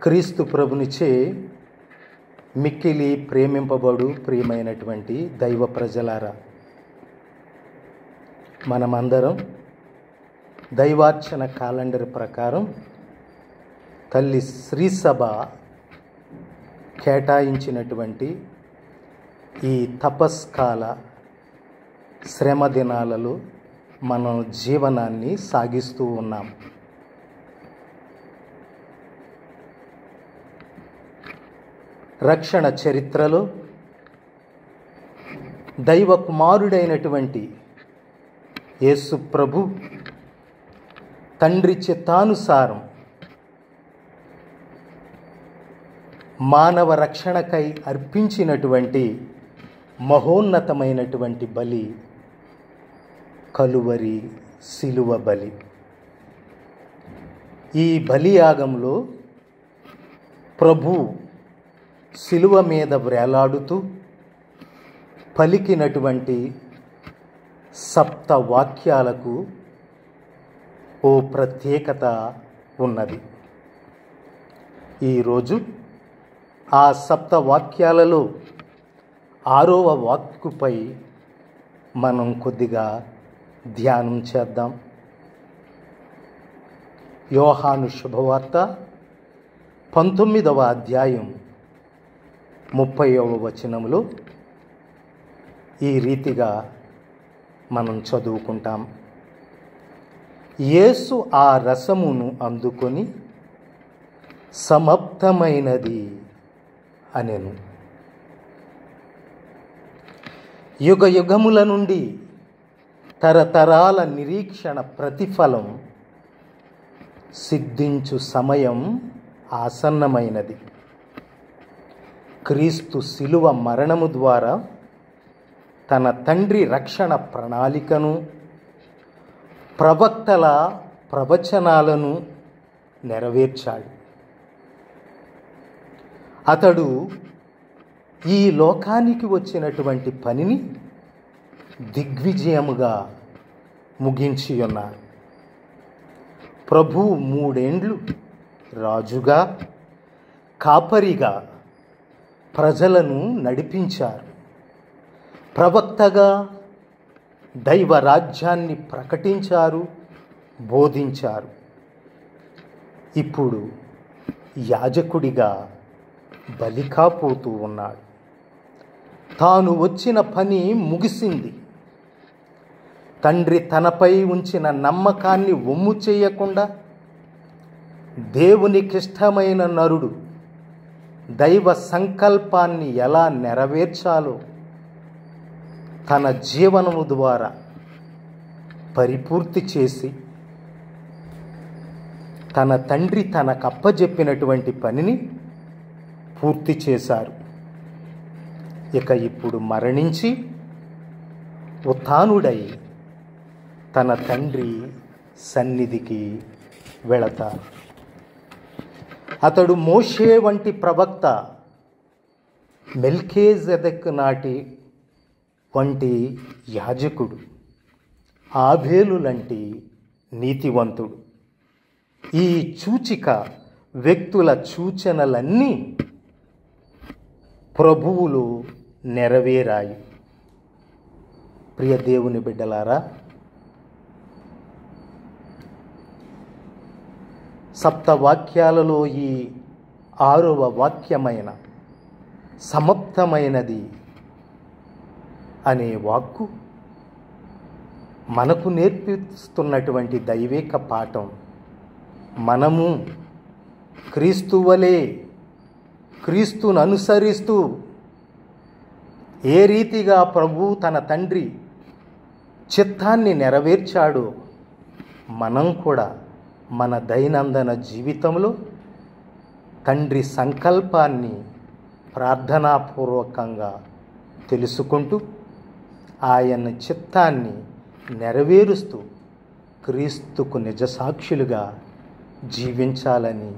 క్రీస్తు ప్రభునిచే మిక్కిలి ప్రేమింపబడు ప్రియమైనటువంటి దైవ ప్రజలారా, మనమందరం దైవార్చన క్యాలెండర్ ప్రకారం తల్లి శ్రీసభ కేటాయించినటువంటి ఈ తపస్కాల శ్రమ దినాలలో మనం జీవనాన్ని సాగిస్తూ ఉన్నాం. రక్షణ చరిత్రలో దైవ కుమారుడైనటువంటి యేసు ప్రభు తండ్రి చిత్తానుసారం మానవ రక్షణకై అర్పించినటువంటి మహోన్నతమైనటువంటి బలి కలువరి శిలువ బలి. ఈ బలియాగంలో ప్రభు శిలువ మీద వ్రేలాడుతూ పలికినటువంటి సప్త వాక్యాలకు ఓ ప్రత్యేకత ఉన్నది. ఈరోజు ఆ సప్త వాక్యాలలో 6వ వాక్కుపై మనం కొద్దిగా ధ్యానం చేద్దాం. యోహాను శుభవార్త 19వ అధ్యాయం 30వ వచనంలో ఈ రీతిగా మనం చదువుకుంటాం. యేసు ఆ రసమును అందుకొని సమాప్తమైనది అనెను. యుగ యుగముల నుండి తరతరాల నిరీక్షణ ప్రతిఫలం సిద్ధించు సమయం ఆసన్నమైనది. క్రీస్తు శిలువ మరణము ద్వారా తన తండ్రి రక్షణ ప్రణాళికను, ప్రవక్తల ప్రవచనాలను నెరవేర్చాడు. అతడు ఈ లోకానికి వచ్చినటువంటి పనిని దిగ్విజయముగా ముగించి ఉన్నాడు. ప్రభువు 3 ఏండ్లు రాజుగా, కాపరిగా ప్రజలను నడిపించారు. ప్రవక్తగా దైవ రాజ్యాన్ని ప్రకటించారు, బోధించారు. ఇప్పుడు యాజకుడిగా బలి కాపోతూ ఉన్నాడు. తాను వచ్చిన పని ముగిసింది. తండ్రి తనపై ఉంచిన నమ్మకాన్ని వమ్ము చేయకుండా దేవునికిష్టమైన నరుడు దైవ సంకల్పాన్ని ఎలా నెరవేర్చాలో తన జీవనము ద్వారా పరిపూర్తి చేసి తన తండ్రి తనకు అప్పజెప్పినటువంటి పనిని పూర్తి చేశారు. ఇక ఇప్పుడు మరణించి ఉత్థానుడై తన తండ్రి సన్నిధికి వెళతారు. అతడు మోషే వంటి ప్రవక్త, మెల్కీజెదెక్ నాటి వంటి యాజకుడు, ఆబేలు లాంటి నీతివంతుడు. ఈ సూచిక వ్యక్తుల సూచనలన్నీ ప్రభువులు నెరవేరాయి. ప్రియ దేవుని బిడ్డలారా, సప్తవాక్యాలలో ఈ 6వ వాక్యమైన సమాప్తమైనది అనే వాక్కు మనకు నేర్పిస్తున్నటువంటి దైవిక పాఠం. మనము క్రీస్తు వలె క్రీస్తును అనుసరిస్తూ ఏ రీతిగా ప్రభు తన తండ్రి చిత్తాన్ని నెరవేర్చాడో మనం కూడా మన దైనందిన జీవితంలో తండ్రి సంకల్పాన్ని ప్రార్థనాపూర్వకంగా తెలుసుకుంటూ ఆయన చిత్తాన్ని నెరవేరుస్తూ క్రీస్తుకు నిజసాక్షులుగా జీవించాలని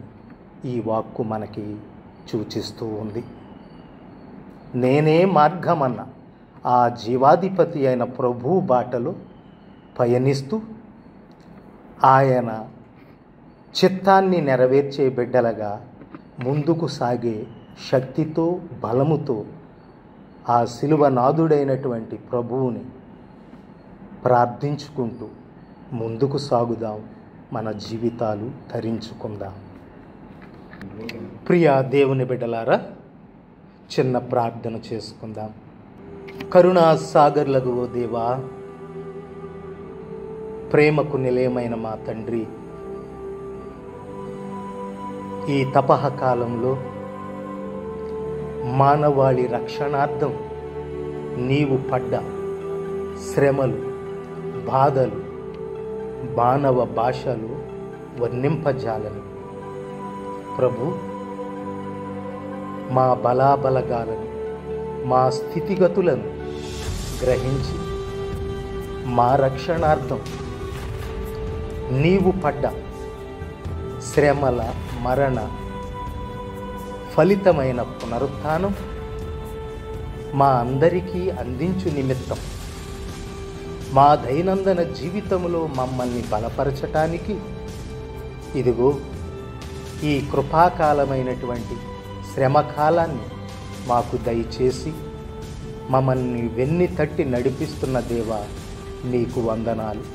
ఈ వాక్కు మనకి సూచిస్తూ ఉంది. నేనే మార్గమన్న ఆ జీవాధిపతి అయిన ప్రభు బాటలో పయనిస్తూ ఆయన చిత్తాన్ని నెరవేర్చే బిడ్డలుగా ముందుకు సాగే శక్తితో, బలముతో ఆ శిలువనాథుడైనటువంటి ప్రభువుని ప్రార్థించుకుంటూ ముందుకు సాగుదాం, మన జీవితాలు ధరించుకుందాం. ప్రియ దేవుని బిడ్డలారా, చిన్న ప్రార్థన చేసుకుందాం. కరుణా సాగర్లకు ఓ దేవా, ప్రేమకు నిలయమైన మా తండ్రి, ఈ తపహ కాలంలో మానవాళి రక్షణార్థం నీవు పడ్డ శ్రమలు, బాధలు మానవ భాషలు వర్ణింపజాలని ప్రభు, మా బలాబలగాలను, మా స్థితిగతులను గ్రహించి మా రక్షణార్థం నీవు పడ్డ శ్రమల, మరణ ఫలితమైన పునరుత్థానం మా అందరికీ అందించు నిమిత్తం మా దైనందిన జీవితంలో మమ్మల్ని బలపరచటానికి ఇదిగో ఈ కృపాకాలమైనటువంటి శ్రమకాలాన్ని మాకు దయచేసి మమ్మల్ని వెన్ని తట్టి నడిపిస్తున్న దేవా, నీకు వందనాలు.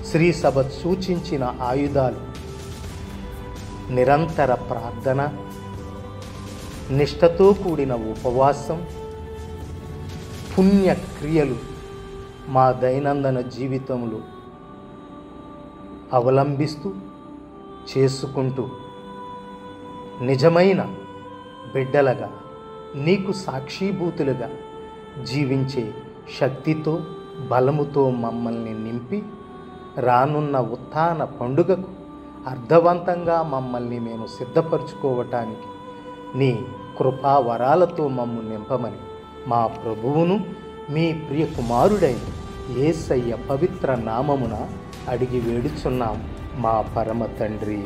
శ్రీ సభ సూచించిన ఆయుధాలు నిరంతర ప్రార్థన, నిష్ఠతో కూడిన ఉపవాసం, పుణ్యక్రియలు మా దైనందిన జీవితంలో అవలంబిస్తూ చేసుకుంటూ నిజమైన బిడ్డలుగా, నీకు సాక్షిభూతులుగా జీవించే శక్తితో, బలముతో మమ్మల్ని నింపి రానున్న ఉత్థాన పండుగకు అర్థవంతంగా మమ్మల్ని మేము సిద్ధపరచుకోవటానికి నీ కృపా వరాలతో మమ్ము నింపమని మా ప్రభువును, మీ ప్రియ కుమారుడైన యేసయ్య పవిత్ర నామమున అడిగి వేడుచున్నాం మా పరమ తండ్రి.